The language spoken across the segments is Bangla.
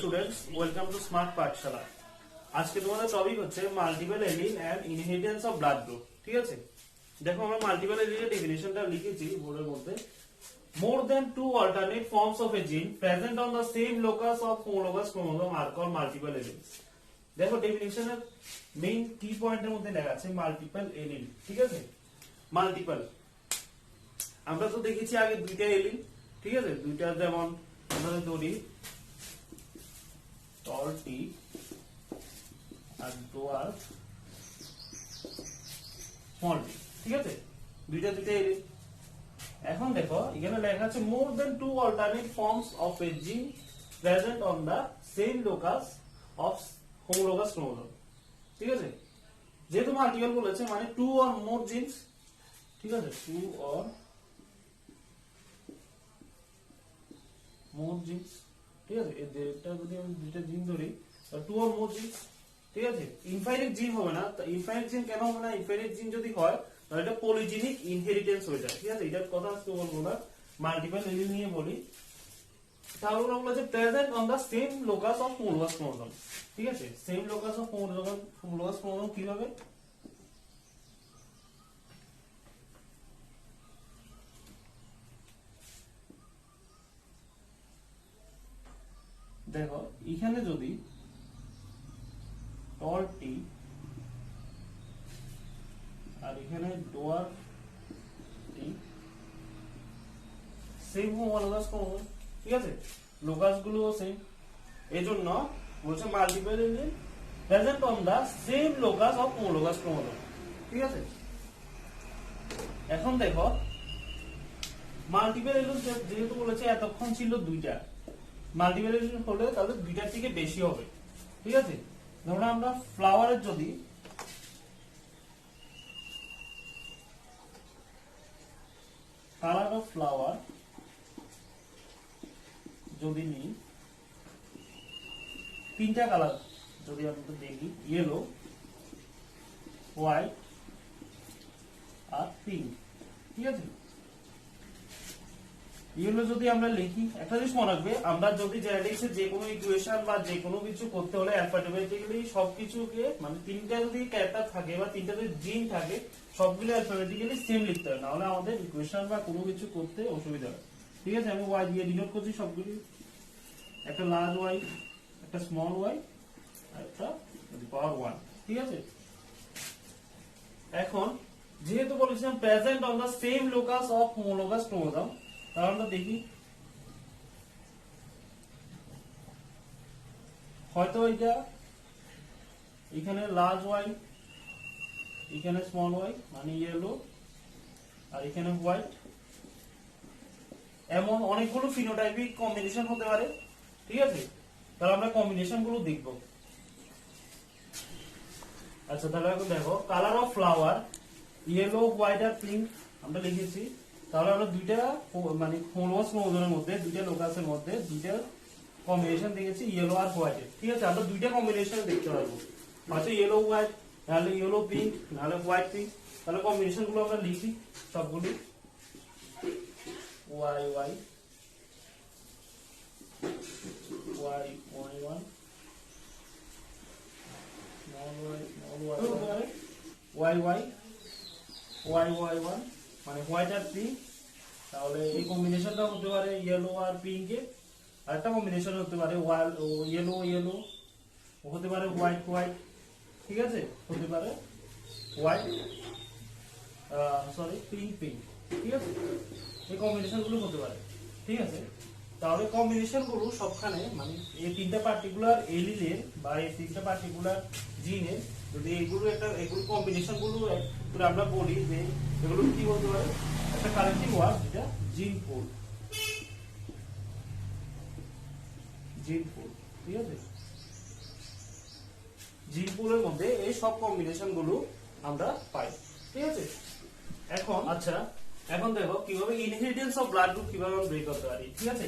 স্টুডেন্টস, ওয়েলকাম টু স্মার্ট পাঠশালা। আজকে তোমাদের টপিক হচ্ছে multiple allele and inheritance of blood group. ঠিক আছে, দেখো আমরা মাল্টিপল এলিনের ডেফিনিশনটা লিখেছি বোর্ডের মধ্যে। More than two alternate forms of a gene present on the same locus of homologous chromosome are called multiple alleles. দেখো ডেফিনিশনের মেইন কি পয়েন্টের মধ্যে লেখা আছে মাল্টিপল এলিন। ঠিক আছে, মাল্টিপল আমরা তো দেখেছি আগে দুইটা এলিন। ঠিক আছে, দুইটা যেমন আমরা ধরি টল টি আর ডোয়ার্ফ স্মল টি। ঠিক আছে, দুইটা এলিন। এখন দেখো এখানে লেখা আছে more than two alternate forms of a gene present on the same locus of homologous chromosome. ঠিক আছে, যেহেতু মাল্টিপল বলেছে মানে টু অর মোর জিনস। ঠিক আছে, টু অর মোর জিনস। ঠিক আছে, এটা যদি আমি দুইটা জিন ধরি টু অর মোর জিনস। ঠিক আছে, ইনফাইনাইট জিন হবে না। ইনফাইনাইট জিন কেন হবে না? ইনফাইনাইট জিন যদি হয় তাহলে এটা পলিজেনিক ইনহেরিটেন্স হয়ে যায়। ঠিক আছে, এটার কথা আজকে বলবো না, মাল্টিপল এলিন নিয়ে বলি। তাহলে ওরা বলেছে present on the same locus of homologous chromosome. ঠিক আছে, same locus of homologous chromosome কিভাবে? দেখো এখানে যদি টল টি আর এখানে ডোয়ার্ফ টি সেম হোমোলোগাস ক্রোমোসোম। ঠিক আছে, লোকাস গুলো সেম, এজন্য বলছে multiple allele present on the same locus of homologous chromosome. ঠিক আছে, এখন দেখো মাল্টিপল এলিন যেহেতু বলেছে এতক্ষণ ছিল দুইটা, মাল্টিপল এলিন হলে তাহলে দুইটার থেকে বেশি হবে। ঠিক আছে, ধরুন আমরা ফ্লাওয়ারের যদি কালার অফ ফ্লাওয়ার যদি নিই, তিনটা কালার যদি আমরা দেখি, ইয়েলো, হোয়াইট আর পিঙ্ক। ঠিক আছে, ইয়েলো যদি আমরা লিখি, একটা জিনিস মনে রাখবে, আমরা যদি জেনেটিক্সের যে কোনো ইকুয়েশন বা যে কোনো কিছু করতে হলে অ্যালফাবেটিক্যালি সবকিছুকে মানে তিনটা যদি ক্যারেক্টার থাকে বা তিনটা যদি জিন থাকে সবগুলো অ্যালফাবেটিক্যালি সেম লিখতে হয়, নাহলে আমাদের ইকুয়েশন বা কোনো কিছু করতে অসুবিধা হয়। ঠিক আছে, আমি ওয়াই দিয়ে ডিনোট করছি সবগুলি, একটা লার্জ ওয়াই, একটা স্মল ওয়াই আর একটা পাওয়ার 1। ঠিক আছে, এখন যেহেতু বলেছিলাম present on the same locus of homologous chromosome, তাহলে আমরা দেখি হয়তো এটা এখানে লার্জ ওয়াই, এখানে স্মল ওয়াই মানে ইয়েলো, আর এখানে হোয়াইট, এমন অনেকগুলো ফিনোটাইপিক কম্বিনেশন হতে পারে। ঠিক আছে, তাহলে আমরা কম্বিনেশন গুলো দেখব। আচ্ছা, তাহলে এখন দেখো colour of flower yellow, white আর পিঙ্ক আমরা লিখেছি। তাহলে আমরা দুইটা মানে হোমোলোগাস ক্রোমোসোমের মধ্যে দুইটা লোকাসের মধ্যে দুইটা কম্বিনেশন দেখেছি, ইয়েলো আর হোয়াইট। ঠিক আছে, আমরা দুইটা কম্বিনেশন দেখতে পারবো, হয়তো ইয়েলো হোয়াইট, নাহলে ইয়েলো পিঙ্ক, নাহলে হোয়াইট পিঙ্ক। তাহলে কম্বিনেশন গুলো আমরা লিখি সবগুলি, Y Y Y Y one, Y Y Y Y one মানে হোয়াইট আর পিঙ্ক। তাহলে এই কম্বিনেশনটা হতে পারে ইয়েলো আর পিঙ্কে। আরেকটা কম্বিনেশন হতে পারে ইয়েলো ইয়েলো, হতে পারে হোয়াইট হোয়াইট। ঠিক আছে, হতে পারে হোয়াইট পিঙ্ক পিঙ্ক। ঠিক আছে, এই কম্বিনেশন গুলো হতে পারে। ঠিক আছে, তাহলে কম্বিনেশন গুলো সবখানে মানে এই তিনটা পার্টিকুলার এলিলের বা এই তিনটা পার্টিকুলার জিনের যদি এগুলো কম্বিনেশন গুলো আমরা বলি যে এগুলো কি বলতে পারে, একটা কারেক্টিভ ওয়ার্ড যেটা জিন পুল। জিন পুল। ঠিক আছে, জিন পুলের মধ্যে এই সব কম্বিনেশন গুলো আমরা পাই। ঠিক আছে, এখন আচ্ছা এখন দেখো কিভাবে ইনহেরিটেন্স অফ ব্লাড গ্রুপ কিভাবে আমরা বের করতে পারি। ঠিক আছে,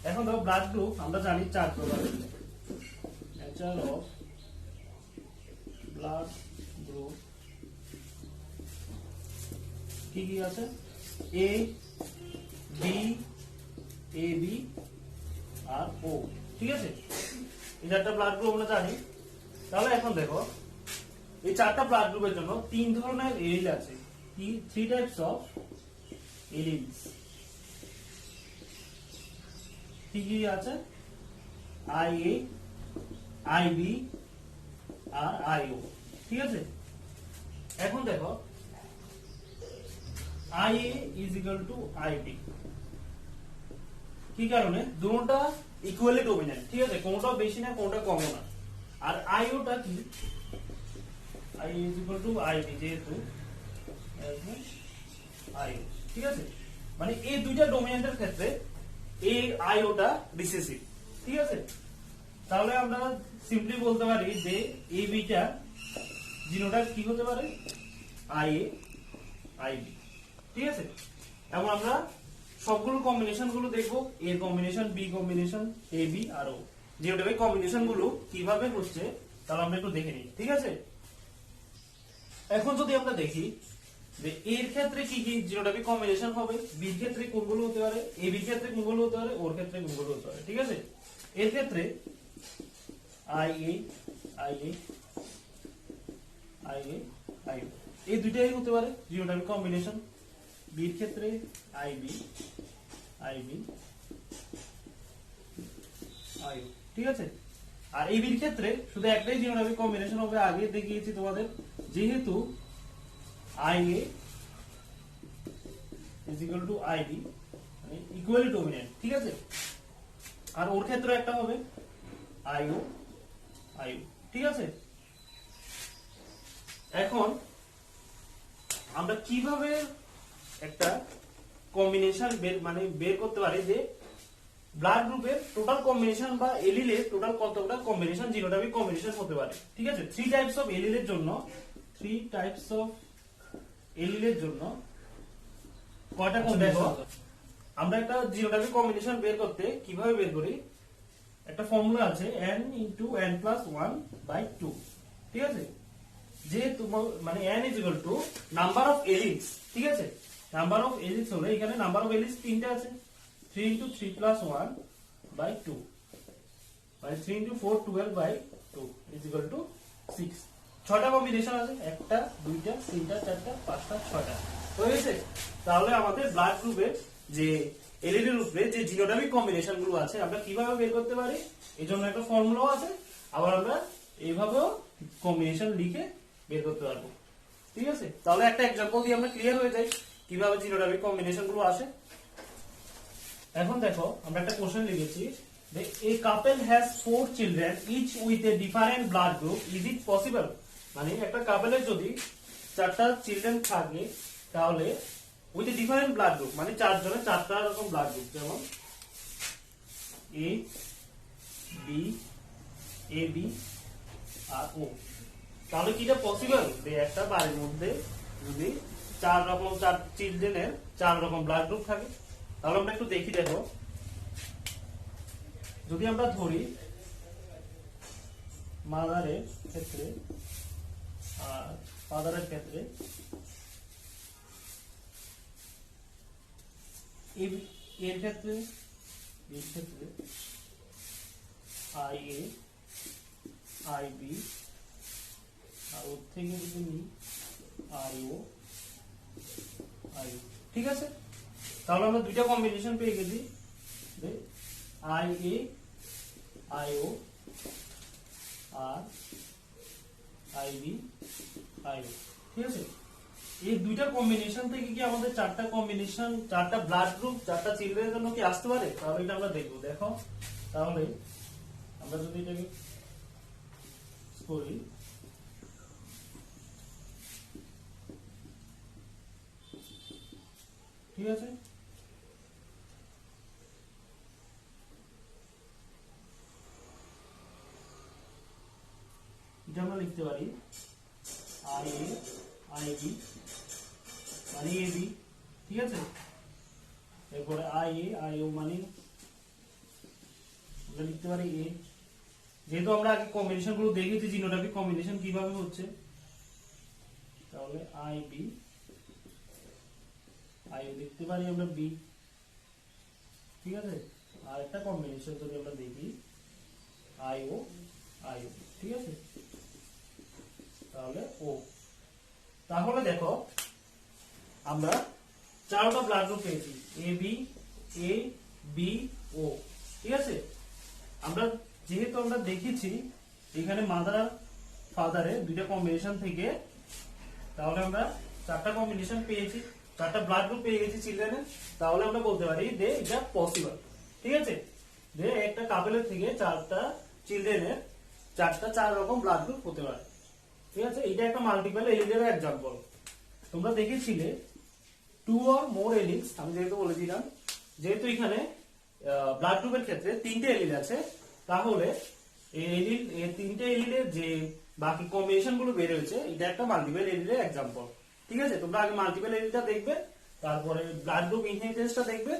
এখন দেখো ব্লাড গ্রুপ আমরা জানি চার প্রকারের। নেচার অফ ব্লাড গ্রুপ কি কি আছে? এ বি, এ বি আর ও। ঠিক আছে, এই চারটা ব্লাড গ্রুপ আমরা জানি। তাহলে এখন দেখো এই চারটা ব্লাড গ্রুপের জন্য তিন ধরনের এলিল আছে, থ্রি টাইপস অফ এলিলস। কি কি আছে? IA, IB আর IO। ঠিক আছে, এখন দেখো IA is equal to IB, কি কারণে? দুটোটা ইকুয়ালি ডমিনেন্ট, ঠিক আছে, কোনটা বেশি না কোনটা কম না। আর IOটা কি? IA is equal to IB, যেহেতু IO, ঠিক আছে, মানে এই দুইটা ডমিনেন্টের ক্ষেত্রে এই IOটা রিসেসিভ। ঠিক আছে, তাহলে আমরা সিম্পলি বলতে পারি যে এই বিটা জিনোটা কি হতে পারে? IA, IB। ঠিক আছে, এবং আমরা সবগুলো কম্বিনেশন গুলো দেখবো, এর কম্বিনেশন, বি কম্বিনেশন, AB আর O, জিনোটাইপ কম্বিনেশন গুলো কিভাবে হচ্ছে তাহলে আমরা একটু দেখে নিই। ঠিক আছে, এখন যদি আমরা দেখি যে এর ক্ষেত্রে কি কি জিনোটাইপ কম্বিনেশন হবে, বির ক্ষেত্রে কোনগুলো হতে পারে, এবির ক্ষেত্রে কোনগুলো হতে পারে, ওর ক্ষেত্রে কোনগুলো হতে পারে। ঠিক আছে, এর ক্ষেত্রে IA, IA, IA, IO এই দুইটাই হতে পারে জিনোটাইপ কম্বিনেশন। বির ক্ষেত্রে IB, IB, IO। ঠিক আছে, আর এই বির ক্ষেত্রে শুধু একটাই জিনোটাইপ কম্বিনেশন হবে, আগে দেখিয়েছি তোমাদের, যেহেতু IA is equal to IB, মানে ইকুয়ালি ডমিনেন্ট। ঠিক আছে, আর ওর ক্ষেত্রে একটা হবে IO, IO। ঠিক আছে, এখন আমরা কিভাবে একটা কম্বিনেশন বের করতে পারি যে ব্লাড গ্রুপের টোটাল কম্বিনেশন বা এলিলের টোটাল কতটা কম্বিনেশন জিনোটাইপ কম্বিনেশন হতে পারে। ঠিক আছে, থ্রি টাইপস অফ এলিলের জন্য, থ্রি টাইপস অফ এলিলের জন্য কয়টা কম্বিনেশন? আমরা একটা জিনোটাইপ কম্বিনেশন বের করতে কিভাবে বের করি? একটা ফর্মুলা আছে, n × n+1/2। ঠিক আছে, যে তোমার মানে n is equal to number of এলিলস। ঠিক আছে, নাম্বার অফ এলিলস হলে এখানে নাম্বার অফ এলিলস তিনটা আছে, 3 × 3+1/2, মানে 3 × 4 12/2 is equal to 6। ছয়টা কম্বিনেশন আছে, একটা, দুইটা, তিনটা, চারটা, পাঁচটা, ছয়টা হয়ে গেছে। তাহলে আমাদের ব্লাড গ্রুপের যে এলিলের উপরে যে জিনোটাইপ কম্বিনেশন গুলো আছে আমরা কিভাবে বের করতে পারি, এই জন্য একটা ফর্মুলাও আছে, আবার আমরা এইভাবেও কম্বিনেশন লিখে বের করতে পারবো। ঠিক আছে, তাহলে একটা এক্সাম্পল দিয়ে আমরা ক্লিয়ার হয়ে যাই কিভাবে জিনোটাইপ কম্বিনেশন গুলো আসে। এখন দেখো আমরা একটা কোশ্চেন লিখেছি যে a couple has 4 children each with a different blood group, is it possible? মানে একটা কাপলের যদি চারটা চিলড্রেন থাকে তাহলে with a different blood group, মানে চারজনের চারটা রকম ব্লাড গ্রুপ, যেমন A, B, AB আর O, তাহলে কি এটা পসিবল যে একটা বাড়ির মধ্যে যদি চার চিলড্রেনের চার রকম ব্লাড গ্রুপ থাকে? তাহলে আমরা একটু দেখি। দেখো, যদি আমরা ধরি মাদারের ক্ষেত্রে আর ফাদারের ক্ষেত্রে এর ক্ষেত্রে IA, IB আর ওর থেকে যদি নিই IO, IO। ঠিক আছে, তাহলে আমরা দুইটা কম্বিনেশন পেয়ে গেছি, IA, IO আর IB, IO। ঠিক আছে, এই দুইটা কম্বিনেশন থেকে কি আমাদের চারটা কম্বিনেশন, চারটা ব্লাড গ্রুপ, চারটা চিলড্রেনের জন্য কি আসতে পারে? তাহলে এটা আমরা দেখবো। দেখো, তাহলে আমরা যদি এটাকে করি, ঠিক আছে, এটা আমরা লিখতে পারি IA, IB মানে AB। ঠিক আছে, এরপরে IA, IO মানে আমরা লিখতে পারি A, যেহেতু আমরা আগে কম্বিনেশন গুলো দেখেছি জিনোটাইপ কম্বিনেশন কিভাবে হচ্ছে, তাহলে IB, IO লিখতে পারি আমরা B। ঠিক আছে, আর একটা কম্বিনেশন যদি আমরা দেখি আইও আইও, ঠিক আছে, তাহলে ও। তাহলে দেখো আমরা চারটা ব্লাড গ্রুপ পেয়েছি, এ বি ও, ঠিক আছে। আমরা যেহেতু আমরা দেখেছি এখানে মাদার আর ফাদারের দুইটা কম্বিনেশন থেকে, তাহলে আমরা চারটা কম্বিনেশন পেয়েছি, চারটা ব্লাড গ্রুপ পেয়ে গেছি চিলড্রেনের, তাহলে আমরা বলতে পারি যে এটা পসিবল, ঠিক আছে, যে একটা কাপেলের থেকে চারটা চিলড্রেনের চার রকম ব্লাড গ্রুপ হতে পারে, ঠিক আছে। এটা একটা মাল্টিপল এলিলের এক্সাম্পল। তোমরা দেখেছিলে 2 or more এলিলস, আমি যেহেতু বলেছিলাম যেহেতু এখানে ব্লাড গ্রুপের ক্ষেত্রে 3টে এলিল আছে, তাহলে এই তিনটে এলিলের যে বাকি কম্বিনেশন গুলো বের হয়েছে, এটা একটা মাল্টিপল এলিলের এক্সাম্পল, ঠিক আছে। তোমরা আগে মাল্টিপল এলিলটা দেখবে, তারপরে ব্লাড গ্রুপ ইনহেরিটেন্সটা দেখবে,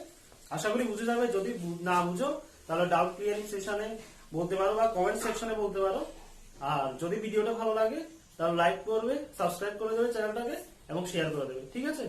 আশা করি বুঝে যাবে। যদি না বুঝো তাহলে ডাউট ক্লিয়ারিং সেশনে বলতে পারো বা কমেন্ট সেকশনে বলতে পারো। আর যদি ভিডিওটা ভালো লাগে তাহলে লাইক করবে, সাবস্ক্রাইব করে দেবে চ্যানেলটাকে এবং শেয়ার করে দেবে, ঠিক আছে।